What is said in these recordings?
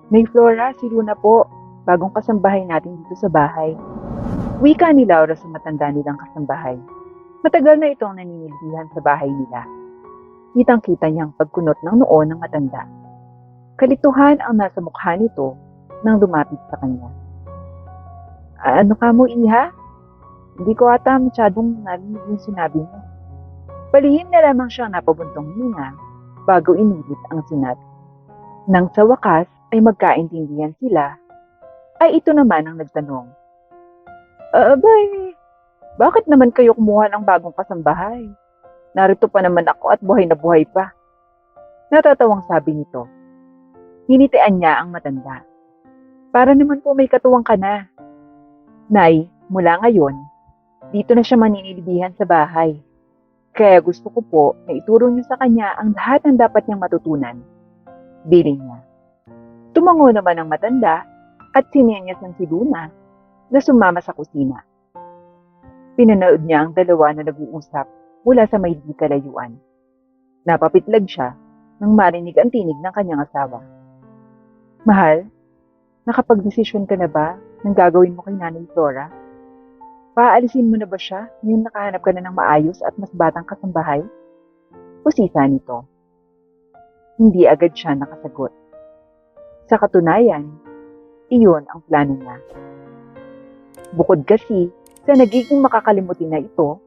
Nay Flora, si Luna po. Bagong kasambahay natin dito sa bahay. Wika ni Laura sa matanda nilang kasambahay. Matagal na itong naninilbihan sa bahay nila. Kitang-kita niyang pagkunot ng noo ng matanda. Kalituhan ang nasa mukha nito nang lumapit sa kanya. Ano ka mo, Iha? Hindi ko ata masyadong narinig yung sinabi mo. Palihim na lamang siyang napabuntong hininga bago inulit ang sinabi. Nang sa wakas ay magkaintindihan sila, ay ito naman ang nagtanong. Abay, bakit naman kayo kumuha ng bagong kasambahay? Narito pa naman ako at buhay na buhay pa. Natatawang sabi nito. Hinitian niya ang matanda. Para naman po may katuwang ka na. Nay, mula ngayon, dito na siya maninilbihan sa bahay. Kaya gusto ko po na ituro niyo sa kanya ang lahat ng dapat niyang matutunan. Biling niya. Tumango naman ang matanda at sinenyas si Luna na sumama sa kusina. Pinanood niya ang dalawa na nag-uusap mula sa may di kalayuan. Napapitlag siya nang marinig ang tinig ng kanyang asawa. Mahal, nakapag-desisyon ka na ba ng gagawin mo kay Nanay Flora? Paalisin mo na ba siya ngayong nakahanap ka na ng maayos at mas batang kasambahay? Usisa nito. Hindi agad siya nakasagot. Sa katunayan, iyon ang plano niya. Bukod kasi sa nagiging makakalimutin na ito,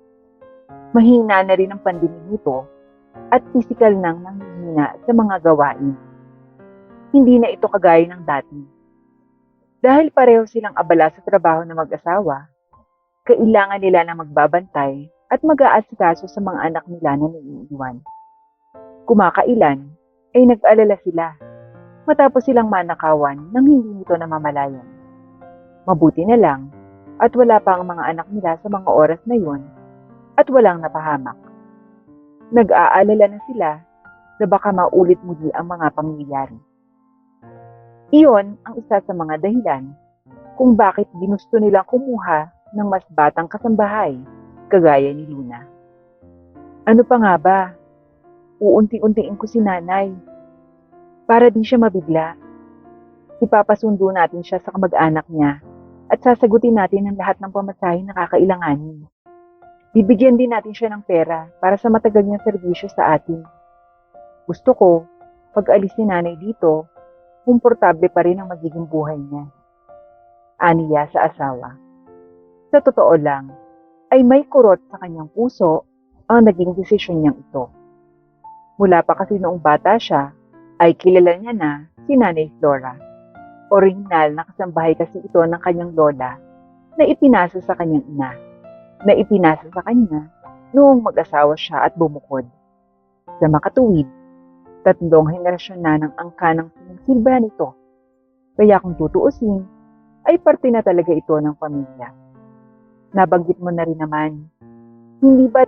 mahina na rin ang pandinig nito at pisikal nang nanghihina sa mga gawain. Hindi na ito kagaya ng dati. Dahil pareho silang abala sa trabaho ng mag-asawa, kailangan nila na magbabantay at mag-aasikaso sa mga anak nila na naiiwan. Kumakailan ay nag-alala sila matapos silang manakawan nang hindi nito namamalayan. Mabuti na lang at wala pa ang mga anak nila sa mga oras na yon at walang napahamak. Nag-aalala na sila na baka maulit muli ang mga pangyayari. Iyon ang isa sa mga dahilan kung bakit ginusto nilang kumuha ng mas batang kasambahay kagaya ni Luna. Ano pa nga ba? Uunti-untiin ko si nanay. Para di siya mabigla. Ipapasundo natin siya sa kamag-anak niya at sasagutin natin ang lahat ng pamasahe na kakailanganin. Bibigyan din natin siya ng pera para sa matagal niyang serbisyo sa atin. Gusto ko, pag alis ni nanay dito, komportable pa rin ang magiging buhay niya. Aniya sa asawa. Sa totoo lang, ay may kurot sa kanyang puso ang naging desisyon niyang ito. Mula pa kasi noong bata siya, ay kilala niya na si Nanay Flora. Orihinal na kasambahay kasi ito ng kanyang lola na ipinasa sa kanyang ina, na ipinasa sa kanya noong mag-asawa siya at bumukod. Sa makatuwid, 3 henerasyon na ng angka ng pinagsilbahan nito. Kaya kung tutuusin, ay parte na talaga ito ng pamilya. Nabanggit mo na rin naman, hindi ba't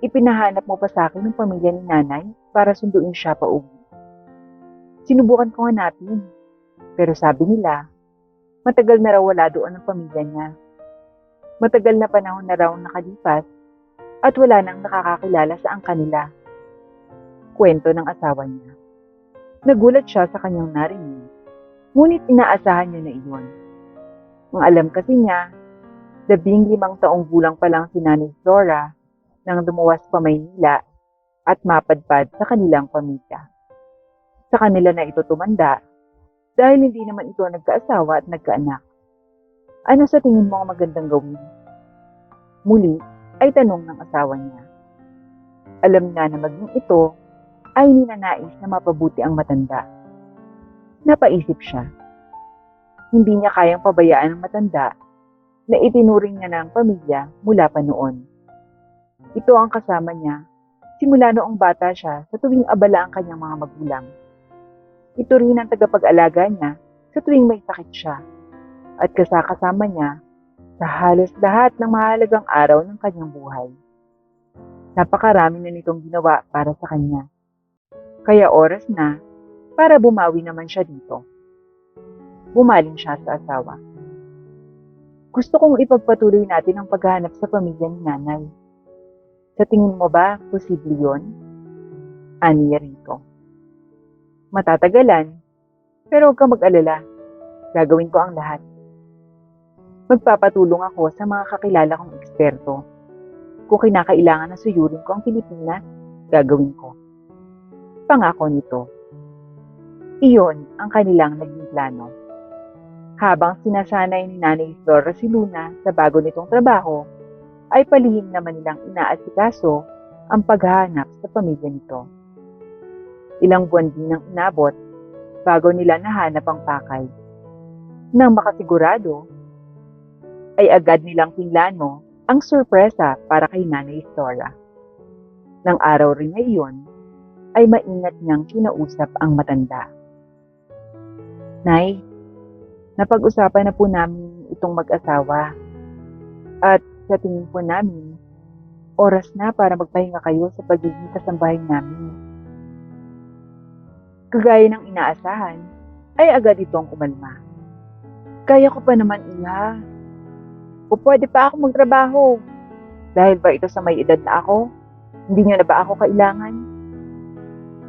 ipinahanap mo pa sa akin ng pamilya ni nanay para sunduin siya pa uwi? Sinubukan ko hanapin, pero sabi nila, matagal na raw wala doon ang pamilya niya. Matagal na panahon na raw nakalipas at wala nang nakakakilala sa angka nila. Kwento ng asawa niya. Nagulat siya sa kanyang narinig, ngunit inaasahan niya na iyon. Ang alam kasi niya, 15 taong gulang pa lang si Nanay Flora nang lumuwas pa Maynila at mapadpad sa kanilang pamilya. Sa kanila na ito tumanda dahil hindi naman ito nagkaasawa at nagkaanak. Ano sa tingin mo ang magandang gawin? Muli ay tanong ng asawa niya. Alam niya na maging ito ay ninanais na mapabuti ang matanda. Napaisip siya. Hindi niya kayang pabayaan ang matanda na itinuring niya ng pamilya mula pa noon. Ito ang kasama niya simula noong bata siya sa tuwing abala ang kanyang mga magulang. Ito rin ang tagapag-alaga niya sa tuwing may sakit siya at kasama niya sa halos lahat ng mahalagang araw ng kanyang buhay. Napakarami na nitong ginawa para sa kanya. Kaya oras na para bumawi naman siya dito. Bumaling siya sa asawa. Gusto kong ipagpatuloy natin ang paghahanap sa pamilya ni nanay. Sa tingin mo ba, posible yun? Aniya rito. Matatagalan, Pero huwag kang mag-alala, gagawin ko ang lahat. Magpapatulong ako sa mga kakilala kong eksperto. Kung kinakailangan na suyurin ko ang Pilipinas, gagawin ko. Pangako nito. Iyon ang kanilang naging plano. Habang sinasanay ni Nanay Flora si Luna sa bago nitong trabaho, ay palihim naman nilang inaasikaso ang paghahanap sa pamilya nito. Ilang buwan din ang inabot bago nila nahanap ang pakay. Nang makasigurado, ay agad nilang pinlano ang sorpresa para kay Nanay Flora. Nang araw rin na iyon, ay maingat niyang kinausap ang matanda. Nay, napag-usapan na po namin itong mag-asawa. At sa tingin po namin, oras na para magpahinga kayo sa pagiging kasambahay namin. Kagaya ng inaasahan, ay agad itong kumalma. Kaya ko pa naman, Iha. O pwede pa ako magtrabaho. Dahil ba ito sa may edad na ako? Hindi niyo na ba ako kailangan?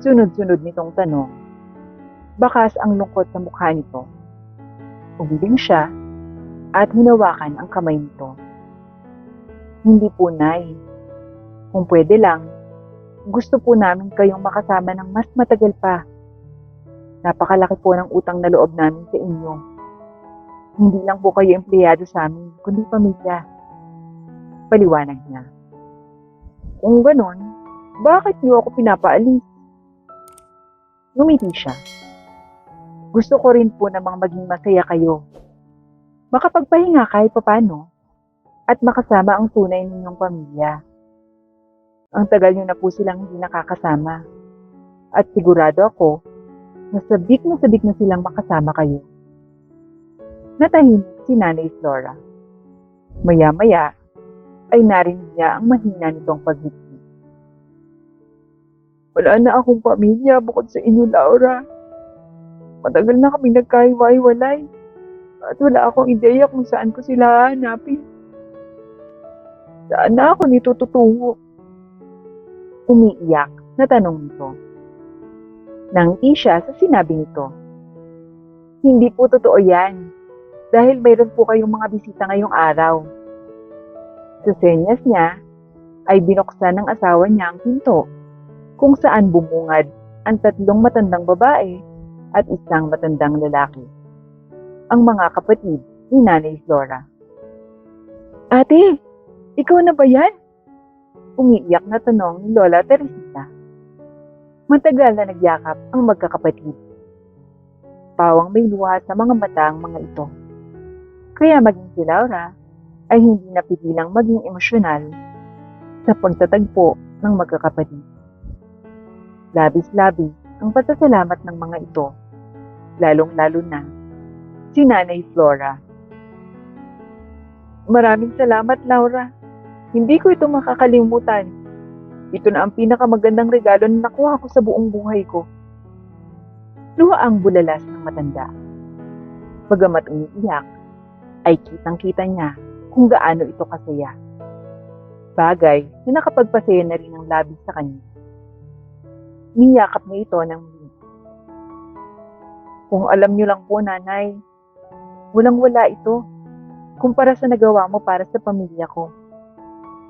Sunod-sunod nitong tanong. Bakas ang lungkot sa mukha nito. Umiling siya at hinawakan ang kamay nito. Hindi po, Nay. Kung pwede lang, gusto po namin kayong makasama ng mas matagal pa. Napakalaki po ng utang na loob namin sa inyo. Hindi lang po kayo empleyado sa amin, kundi pamilya. Paliwanag niya. Kung ganon, bakit niyo ako pinapaalis? Ngumiti siya. Gusto ko rin po namang maging masaya kayo. Makapagpahinga kahit papano at makasama ang tunay ninyong pamilya. Ang tagal niyo na po silang hindi nakakasama at sigurado ako na sabik na silang makasama kayo. Natahimik si Nanay Flora. Maya-maya ay narinig niya ang mahina nitong paghiti. Wala na akong pamilya bukod sa inyo, Laura. Matagal na kami nagkahiwa-hiwalay at wala akong ideya kung saan ko sila hanapin. Saan na ako nitututungo? Umiiyak na tanong nito. Nangiti siya sa sinabi nito. Hindi po totoo yan dahil mayroon po kayong mga bisita ngayong araw. Sa senyas niya ay binuksan ng asawa niya ang pinto kung saan bumungad ang tatlong matandang babae at isang matandang lalaki. Ang mga kapatid ni Nanay Flora. Ate, ikaw na ba yan? Umiiyak na tanong ni Lola Teresita. Matagal na nagyakap ang magkakapatid. Pawang may luha sa mga mata ang mga ito. Kaya maging si Laura ay hindi napigilang maging emosyonal sa pagtatagpo ng magkakapatid. Labis-labis ang pasasalamat ng mga ito, lalong-lalo na si Nanay Flora. Maraming salamat, Laura. Hindi ko ito makakalimutan. Ito na ang pinakamagandang regalo na nakuha ko sa buong buhay ko. Luha ang bulalas ng matanda. Bagamat umiiyak, ay kitang-kita niya kung gaano ito kasaya. Bagay na nakapagpasaya na rin ang labis sa kanya. Niyakap niya ito ng muli. Kung alam niyo lang po, Nanay, walang-wala ito kumpara sa nagawa mo para sa pamilya ko.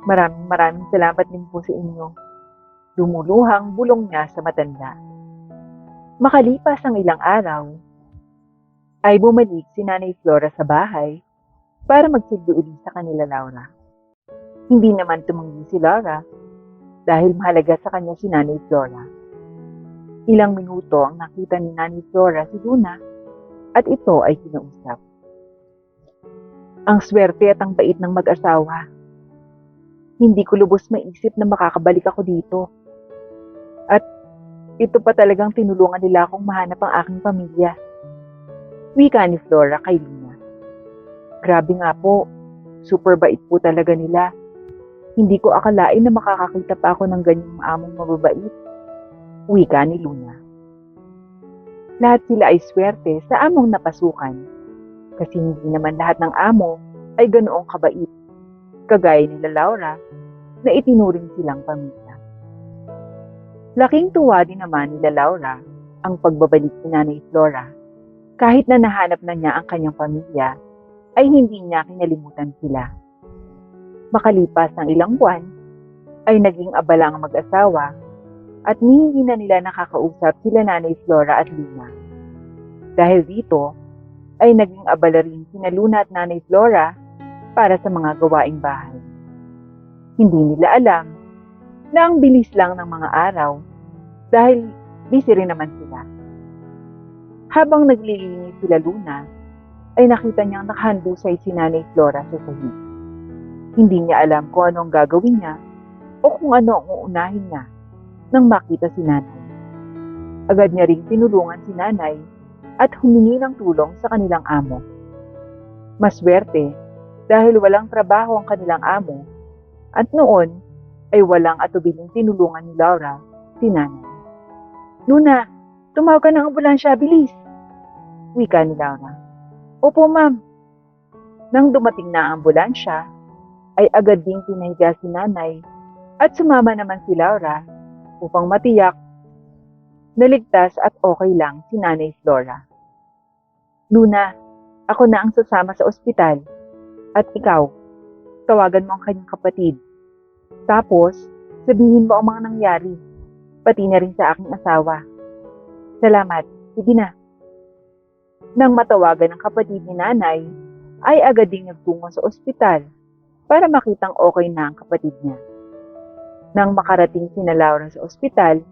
Maraming salamat din po sa inyo. Lumuluhang bulong niya sa matanda. Makalipas ang ilang araw, ay bumalik si Nanay Flora sa bahay para magsilbi uli sa kanila Laura. Hindi naman tumanggi si Laura dahil mahalaga sa kanya si Nanay Flora. Ilang minuto ang nakita ni Nanay Flora si Luna at ito ay kinausap. Ang swerte at ang bait ng mag-asawa. Hindi ko lubos maisip na makakabalik ako dito. At ito pa talagang tinulungan nila akong mahanap ang aking pamilya. Wika ni Flora kay Luna. Grabe nga po, super bait po talaga nila. Hindi ko akalain na makakakita pa ako ng ganyang among mababait. Wika ni Luna. Lahat sila ay swerte sa among napasukan. Kasi hindi naman lahat ng amo ay ganoong kabait. Kagaya nila Laura na itinuring silang pamilya. Laking tuwa din naman nila Laura ang pagbabalik ni Nanay Flora Kahit na nahanap na niya ang kanyang pamilya, ay hindi niya kinalimutan sila. Makalipas ang ilang buwan, ay naging abala ang mag-asawa at hindi na nila nakakausap sila Nanay Flora at Luna. Dahil dito, ay naging abala rin sina Luna at Nanay Flora para sa mga gawaing bahay. Hindi nila alam na ang bilis lang ng mga araw dahil busy rin naman sila. Habang naglilinis sila Luna, ay nakita niyang nakahandusay si Nanay Flora sa sahig. Hindi niya alam kung ano ang gagawin niya o kung ano ang uunahin niya nang makita si Nanay. Agad niya ring tinulungan si Nanay at humingi ng tulong sa kanilang amo. Maswerte dahil walang trabaho ang kanilang amo at noon ay walang atubiling tinulungan ni Laura si Nanay. "Luna, tumawag ka ng ambulansya, bilis!" Wika ni Laura. "Opo, ma'am." Nang dumating na ang ambulansya, ay agad ding pinahiga si Nanay at sumama naman si Laura upang matiyak na ligtas at okay lang si Nanay Flora. "Luna, ako na ang sasama sa ospital at ikaw, tawagan mo ang kanyang kapatid. Tapos, sabihin mo ang mga nangyari, pati na rin sa aking asawa. Salamat, sige na." Nang matawagan ng kapatid ni Nanay, ay agad ding nagtungo sa ospital para makitang okay na ang kapatid niya. Nang makarating sina Laura sa ospital,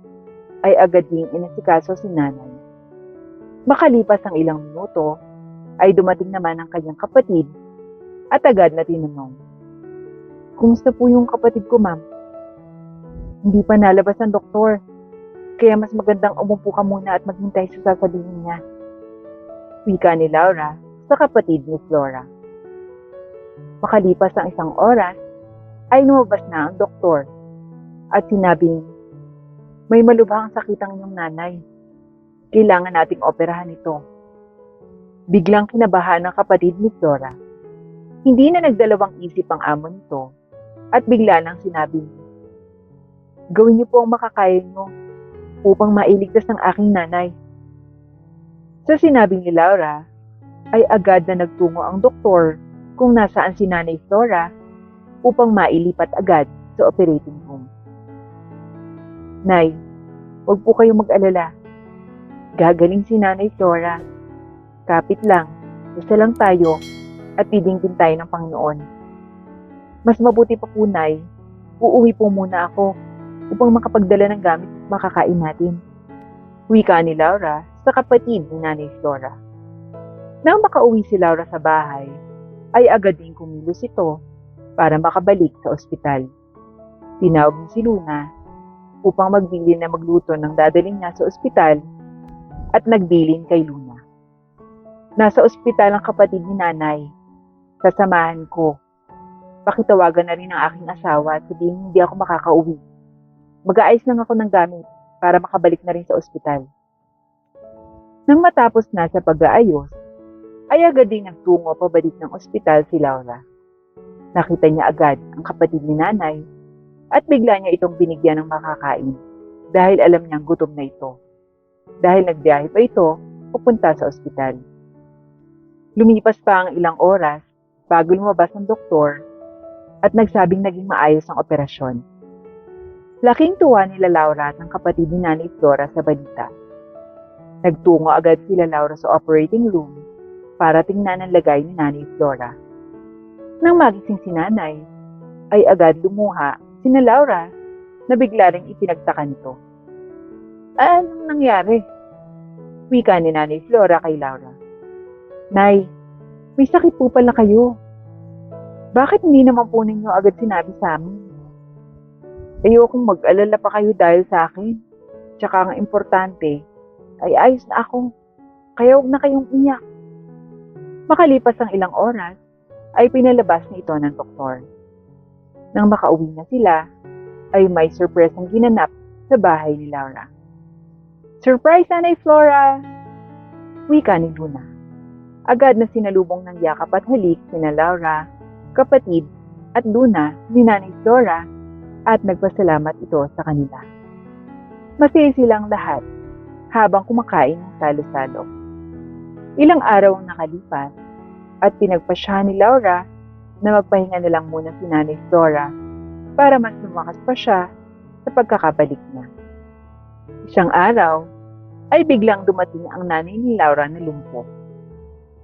ay agad ding inasikaso si Nanay. Makalipas ang ilang minuto, ay dumating naman ang kanyang kapatid at agad na tinanong, "Kumusta po yung kapatid ko, ma'am?" "Hindi pa nalabas ang doktor, kaya mas magandang umupo ka muna at maghintay sa sasabihin niya." Wika ni Laura sa kapatid ni Flora. Makalipas ang isang oras, ay lumabas na ang doktor at sinabing, "May malubhang sakit ang inyong nanay. Kailangan nating operahan ito." Biglang kinabahan ng kapatid ni Flora. Hindi na nagdalawang isip ang amo nito at bigla nang sinabi, "Gawin niyo po ang makakaya niyo upang mailigtas ang aking nanay." Sa sinabi ni Laura, ay agad na nagtungo ang doktor kung nasaan si Nanay Flora upang mailipat agad sa operating room. "Nay, huwag po kayong mag-alala. Gagaling si Nanay Flora. Kapit lang, basta lang tayo at didingin tayo ng Panginoon. Mas mabuti pa po, Nay, uuwi po muna ako upang makapagdala ng gamit at makakain natin." Wika ni Laura sa kapatid ni Nanay Flora. Nang makauwi si Laura sa bahay, ay agad din kumilos ito para makabalik sa ospital. Tinawag niya si Luna upang magbili na magluto ng dadaling niya sa ospital at nagbilin kay Luna. "Nasa ospital ang kapatid ni Nanay. Sasamahan ko. Pakitawagan na rin ang aking asawa at sabihin hindi ako makakauwi. Mag-aayos lang ako ng gamit para makabalik na rin sa ospital." Nang matapos na sa pag-aayos, ay agad din nagtungo pabalik ng ospital si Laura. Nakita niya agad ang kapatid ni Nanay at bigla niya itong binigyan ng makakain dahil alam niyang gutom na ito. Dahil nagbiyahe pa ito pupunta sa ospital. Lumipas pa ang ilang oras bago lumabas ang doktor at nagsabing naging maayos ang operasyon. Laking tuwa nila Laura at ang kapatid ni Nanay Flora sa balita. Nagtungo agad sila Laura sa operating room para tingnan ang lagay ni Nanay Flora. Nang magising si Nanay, ay agad lumuha sina Laura na bigla ring ipinagtaka nito. "Anong nangyari?" Wika ni Nanay Flora kay Laura. "Nay, may sakit po pala kayo. Bakit hindi naman po ninyo agad sinabi sa amin? Ayokong mag-alala pa kayo dahil sa akin. Tsaka ang importante ay ayos na ako. Kaya huwag na kayong iyak." Makalipas ang ilang oras, ay pinalabas na ito ng doktor. Nang makauwi na sila, ay may surprise ang ginanap sa bahay ni Laura. "Surprise, Nanay Flora!" Wika ni Luna. Agad na sinalubong ng yakap at halik sina Laura, kapatid at Luna ni Nanay Flora at nagpasalamat ito sa kanila. Masaya silang lahat habang kumakain ng salo-salo. Ilang araw ang nakalipas at pinagpasya ni Laura na magpahinga na lang muna si Nanay Flora para mas lumakas pa siya sa pagkakabalik niya. Isang araw ay biglang dumating ang nanay ni Laura na lumpo.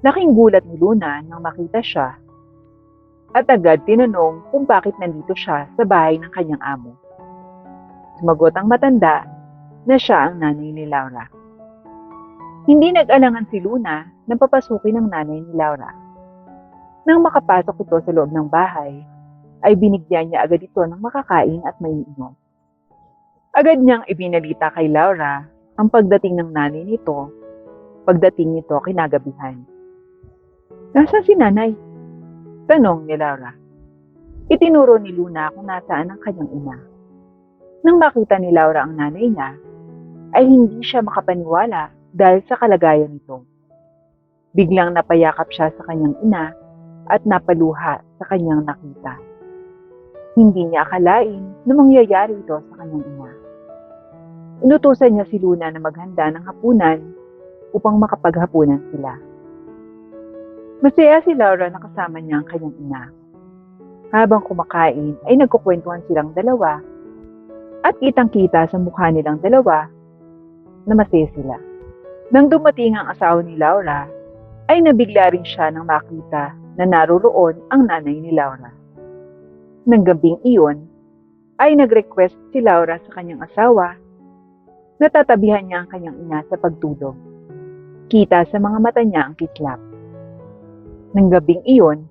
Laking gulat ni Luna nang makita siya at agad tinanong kung bakit nandito siya sa bahay ng kanyang amo. Sumagot ang matanda na siya ang nanay ni Laura. Hindi nag-alangan si Luna na papasukin ng nanay ni Laura. Nang makapasok ito sa loob ng bahay, ay binigyan niya agad ito ng makakain at maiinom. Agad niyang ibinalita kay Laura ang pagdating ng nanay nito, pagdating nito kinagabihan. "Nasaan si nanay?" tanong ni Laura. Itinuro ni Luna kung nasaan ang kanyang ina. Nang makita ni Laura ang nanay niya, ay hindi siya makapaniwala dahil sa kalagayan nito. Biglang napayakap siya sa kanyang ina at napaluha sa kanyang nakita. Hindi niya akalain na mangyayari ito sa kanyang ina. Inutusan niya si Luna na maghanda ng hapunan upang makapaghapunan sila. Masaya si Laura na kasama niya ang kanyang ina. Habang kumakain ay nagkukwentuhan silang dalawa at kitang-kita sa mukha nilang dalawa na masaya sila. Nang dumating ang asawa ni Laura, ay nabigla rin siya nang makita na naroroon ang nanay ni Laura. Nang gabing iyon, ay nag-request si Laura sa kanyang asawa na tatabihan niya ang kanyang ina sa pagtulog. Kita sa mga mata niya ang kislap. Nang gabing iyon,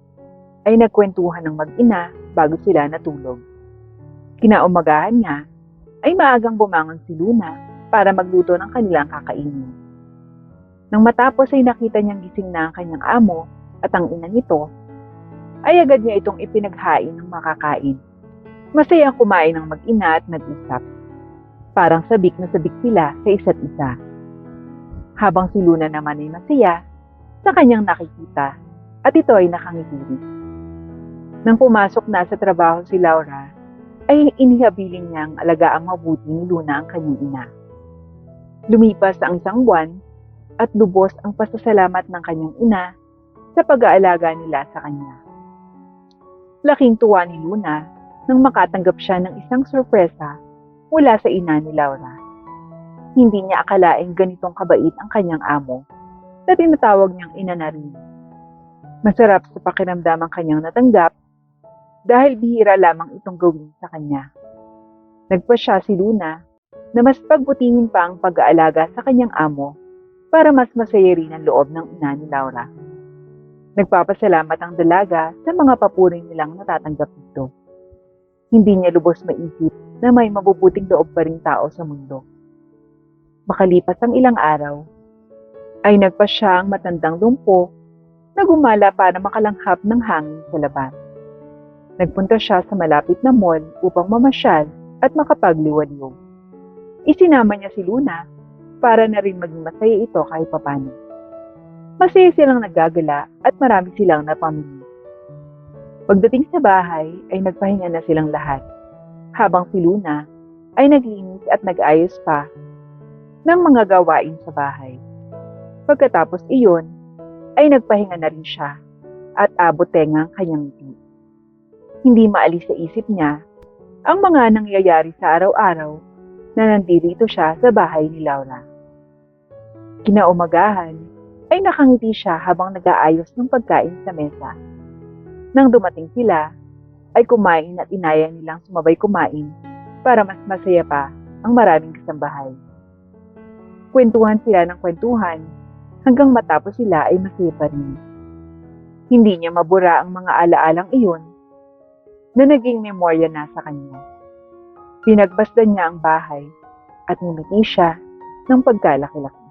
ay nagkwentuhan ng mag-ina bago sila natulog. Kinaumagahan niya, ay maagang bumangon si Luna para magluto ng kanilang kakainin. Nang matapos ay nakita niyang gising na ang kanyang amo at ang ina nito, ay agad niya itong ipinaghain ng makakain. Masayang kumain ng mag-ina at nag-usap. Parang sabik na sabik sila sa isa't isa. Habang si Luna naman ay masaya sa kanyang nakikita at ito ay nakangiti. Nang pumasok na sa trabaho si Laura, ay inihabiling niyang alagaang mabuti ni Luna ang kanyang ina. Lumipas ang isang buwan at lubos ang pasasalamat ng kanyang ina sa pag-aalaga nila sa kanya. Laking tuwa ni Luna nang makatanggap siya ng isang sorpresa mula sa ina ni Laura. Hindi niya akalaing ganitong kabait ang kanyang amo na tinatawag niyang ina na rin. Masarap sa pakiramdam ang kanyang natanggap dahil bihira lamang itong gawin sa kanya. Nagpasya si Luna na mas pagbutihin pa ang pag-aalaga sa kanyang amo para mas masaya rin ang loob ng ina ni Laura. Nagpapasalamat ang dalaga sa mga papuri nilang natatanggap dito. Hindi niya lubos maisip na may mabubuting loob pa ring tao sa mundo. Makalipas ang ilang araw, ay nagpasya ang matandang lumpo na gumala para makalanghap ng hangin sa labas. Nagpunta siya sa malapit na mall upang mamasyal at makapagliwaliw. Isinama niya si Luna para na rin maging masaya ito kahit papano. Masaya silang naggagala at marami silang napamili. Pagdating sa bahay ay nagpahinga na silang lahat, habang si Luna ay naglinis at nag-ayos pa ng mga gawain sa bahay. Pagkatapos iyon, ay nagpahinga na rin siya at abot tenga ang kanyang ngiti. Hindi maalis sa isip niya ang mga nangyayari sa araw-araw na nandito siya sa bahay ni Laura. Kinaumagahan ay nakangiti siya habang nag-aayos ng pagkain sa mesa. Nang dumating sila, ay kumain at inaya nilang sumabay kumain para mas masaya pa ang maraming kasambahay. Kwentuhan sila ng kwentuhan hanggang matapos sila ay masaya pa rin. Hindi niya mabura ang mga alaalang iyon na naging memorya na sa kanya. Pinagbasdan niya ang bahay at ngumiti siya ng pagkalaki-laki.